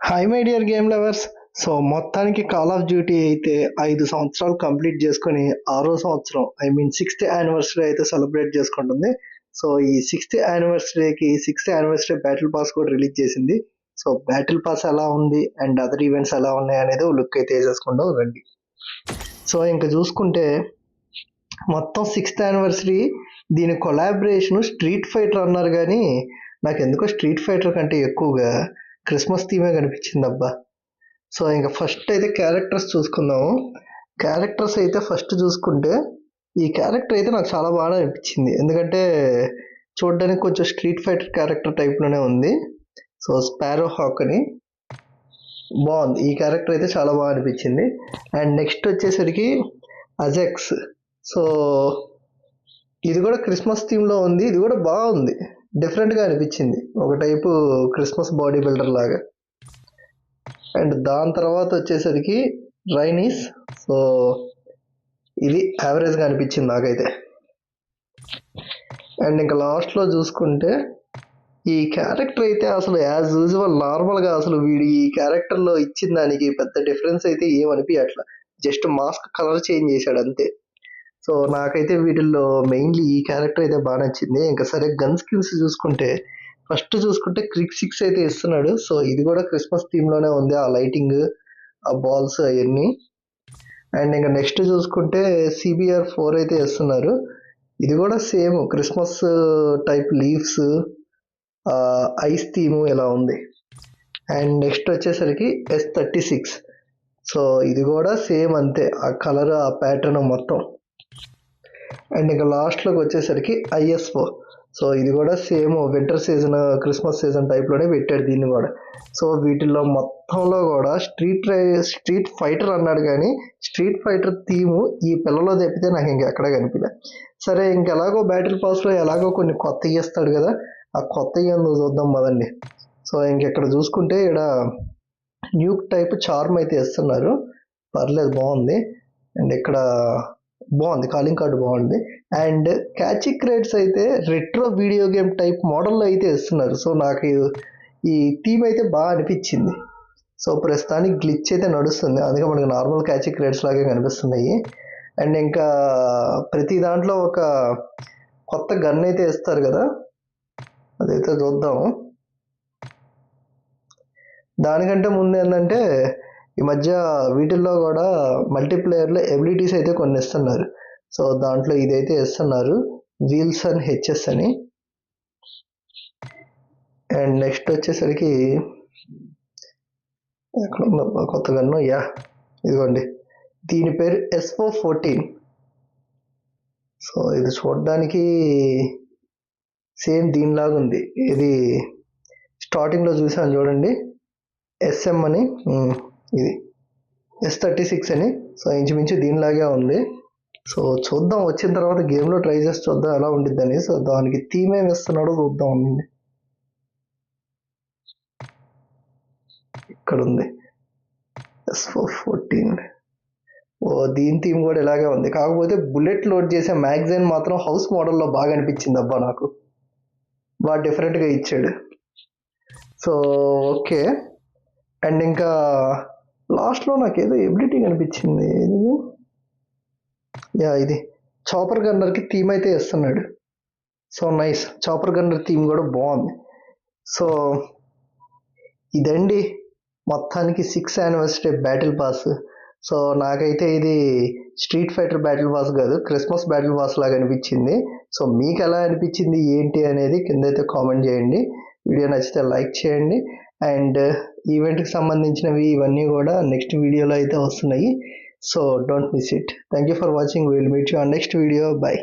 Hi my dear game lovers. So మొత్తానికి call of duty అయితే 5 సంవత్సరాలు కంప్లీట్ చేసుకొని 6వ సంవత్సరం సిక్స్త్ యానివర్సరీ అయితే సెలబ్రేట్ చేసుకుంటుంది. సో ఈ సిక్స్త్ యానివర్సరీ బ్యాటిల్ పాస్ కూడా రిలీజ్ చేసింది. సో బ్యాటిల్ పాస్ ఎలా ఉంది అండ్ అదర్ ఈవెంట్స్ ఎలా ఉన్నాయి అనేది లుక్ అయితే వేసేసుకుంటాం రండి. సో ఇంకా చూసుకుంటే మొత్తం సిక్స్త్ యానివర్సరీ దీని కొలాబరేషన్ స్ట్రీట్ ఫైటర్ అన్నారు, కానీ నాకు ఎందుకో స్ట్రీట్ ఫైటర్ కంటే ఎక్కువగా క్రిస్మస్ థీమే కనిపించింది అబ్బా. సో ఇంకా ఫస్ట్ అయితే క్యారెక్టర్స్ చూసుకుందాము. క్యారెక్టర్స్ అయితే ఫస్ట్ చూసుకుంటే ఈ క్యారెక్టర్ అయితే నాకు చాలా బాగా అనిపించింది, ఎందుకంటే చూడడానికి కొంచెం స్ట్రీట్ ఫైటర్ క్యారెక్టర్ టైప్లోనే ఉంది. సో స్పారో హాక్ అని బాగుంది, ఈ క్యారెక్టర్ అయితే చాలా బాగా అనిపించింది. అండ్ నెక్స్ట్ వచ్చేసరికి అజెక్స్. సో ఇది కూడా క్రిస్మస్ థీమ్లో ఉంది, ఇది కూడా బాగుంది, డిఫరెంట్గా అనిపించింది, ఒక టైపు క్రిస్మస్ బాడీ బిల్డర్ లాగా. అండ్ దాని తర్వాత వచ్చేసరికి రైనీస్. సో ఇది యావరేజ్గా అనిపించింది నాకైతే. అండ్ ఇంకా లాస్ట్లో చూసుకుంటే ఈ క్యారెక్టర్ అయితే అసలు యాజ్ యూజువల్ నార్మల్గా అసలు వీడు ఈ క్యారెక్టర్లో ఇచ్చిన దానికి పెద్ద డిఫరెన్స్ అయితే ఏమనిపించట్లా, జస్ట్ మాస్క్ కలర్ చేంజ్ చేశాడు అంతే. సో నాకైతే వీటిల్లో మెయిన్లీ ఈ క్యారెక్టర్ అయితే బాగా నచ్చింది. ఇంకా సరే గన్ స్కిల్స్ చూసుకుంటే ఫస్ట్ చూసుకుంటే క్రిక్ 6 అయితే ఇస్తున్నాడు. సో ఇది కూడా క్రిస్మస్ థీమ్లోనే ఉంది, ఆ లైటింగ్, ఆ బాల్స్ అవన్నీ. అండ్ ఇంకా నెక్స్ట్ చూసుకుంటే CBR 4 అయితే ఇస్తున్నారు, ఇది కూడా same Christmas type leaves, ice theme ఇలా ఉంది. అండ్ నెక్స్ట్ వచ్చేసరికి S36. సో ఇది కూడా సేమ్ అంతే, ఆ కలర్, ఆ ప్యాటర్న్ మొత్తం. అండ్ ఇంకా లాస్ట్లోకి వచ్చేసరికి IS4. సో ఇది కూడా same winter season, Christmas season టైప్లోనే పెట్టాడు దీన్ని కూడా. సో వీటిల్లో మొత్తంలో కూడా స్ట్రీట్ ఫైటర్ అన్నాడు, కానీ స్ట్రీట్ ఫైటర్ థీము ఈ పిల్లలో తప్పితే నాకు ఇంకెక్కడ కనిపించలే. సరే ఇంకెలాగో బ్యాటిల్ పాస్లో ఎలాగో కొన్ని కొత్త ఇస్తాడు కదా, ఆ కొత్త ఏందో చూద్దాం పదండి. సో ఇంకెక్కడ చూసుకుంటే ఇక్కడ న్యూక్ టైప్ చార్మ్ అయితే ఇస్తున్నారు, పర్లేదు బాగుంది. అండ్ ఇక్కడ బాగుంది, కాలింగ్ కార్డు బాగుంది. అండ్ క్యాచీ క్రేట్స్ అయితే రెట్రో వీడియో గేమ్ టైప్ మోడల్లో అయితే ఇస్తున్నారు. సో నాకు ఈ థీమ్ అయితే బాగా అనిపించింది. సో ప్రస్తుతానికి గ్లిచ్ అయితే నడుస్తుంది, అందుకే మనకి నార్మల్ క్యాచీ క్రేట్స్ లాగే కనిపిస్తున్నాయి. అండ్ ఇంకా ప్రతి దాంట్లో ఒక కొత్త గన్ అయితే ఇస్తారు కదా, అదైతే చూద్దాము. దానికంటే ముందు ఏంటంటే ఈ మధ్య వీటిల్లో కూడా మల్టీప్లేయర్లో ఎబిలిటీస్ అయితే కొన్ని ఇస్తున్నారు. సో దాంట్లో ఇదైతే ఇస్తున్నారు, విల్సన్ HS అని. అండ్ నెక్స్ట్ వచ్చేసరికి ఎక్కడ ఉందబ్బా కొత్త గన్ను, ఇదిగోండి, దీని పేరు S414. సో ఇది చూడడానికి సేమ్ దీనిలాగా ఉంది, ఇది స్టార్టింగ్లో చూసాను చూడండి, SM అని, ఇది S36 అని. సో ఇంచుమించు దీనిలాగే ఉంది. సో చూద్దాం, వచ్చిన తర్వాత గేమ్లో ట్రై చేసి చూద్దాం ఎలా ఉండిద్దని. సో దానికి థీమ్ ఏమి ఇస్తున్నాడో చూద్దాం ఉండండి. ఇక్కడ ఉంది S414. దీని థీమ్ కూడా ఇలాగే ఉంది, కాకపోతే బుల్లెట్ లోడ్ చేసే మ్యాగజైన్ మాత్రం హౌస్ మోడల్లో బాగా అనిపించింది అబ్బా, నాకు బాగా డిఫరెంట్గా ఇచ్చాడు. So okay. అండ్ ఇంకా లాస్ట్లో నాకు ఏదో ఎబిలిటీ కనిపించింది, ఇది చాపర్ గన్నర్కి థీమ్ అయితే ఇస్తున్నాడు. So nice, chopper gunner theme కూడా బాగుంది. సో ఇదండి మొత్తానికి 6th anniversary battle pass. So నాకైతే ఇది స్ట్రీట్ ఫైటర్ బ్యాటిల్ పాస్ కాదు, క్రిస్మస్ బ్యాటిల్ పాస్ లాగా అనిపించింది. సో మీకు ఎలా అనిపించింది ఏంటి అనేది కింద అయితే కామెంట్ చేయండి. వీడియో నచ్చితే లైక్ చేయండి. అండ్ ఈవెంట్కి సంబంధించినవి ఇవన్నీ కూడా నెక్స్ట్ వీడియోలో అయితే వస్తున్నాయి. So don't miss it. Thank you for watching. Will meet you on next video. By.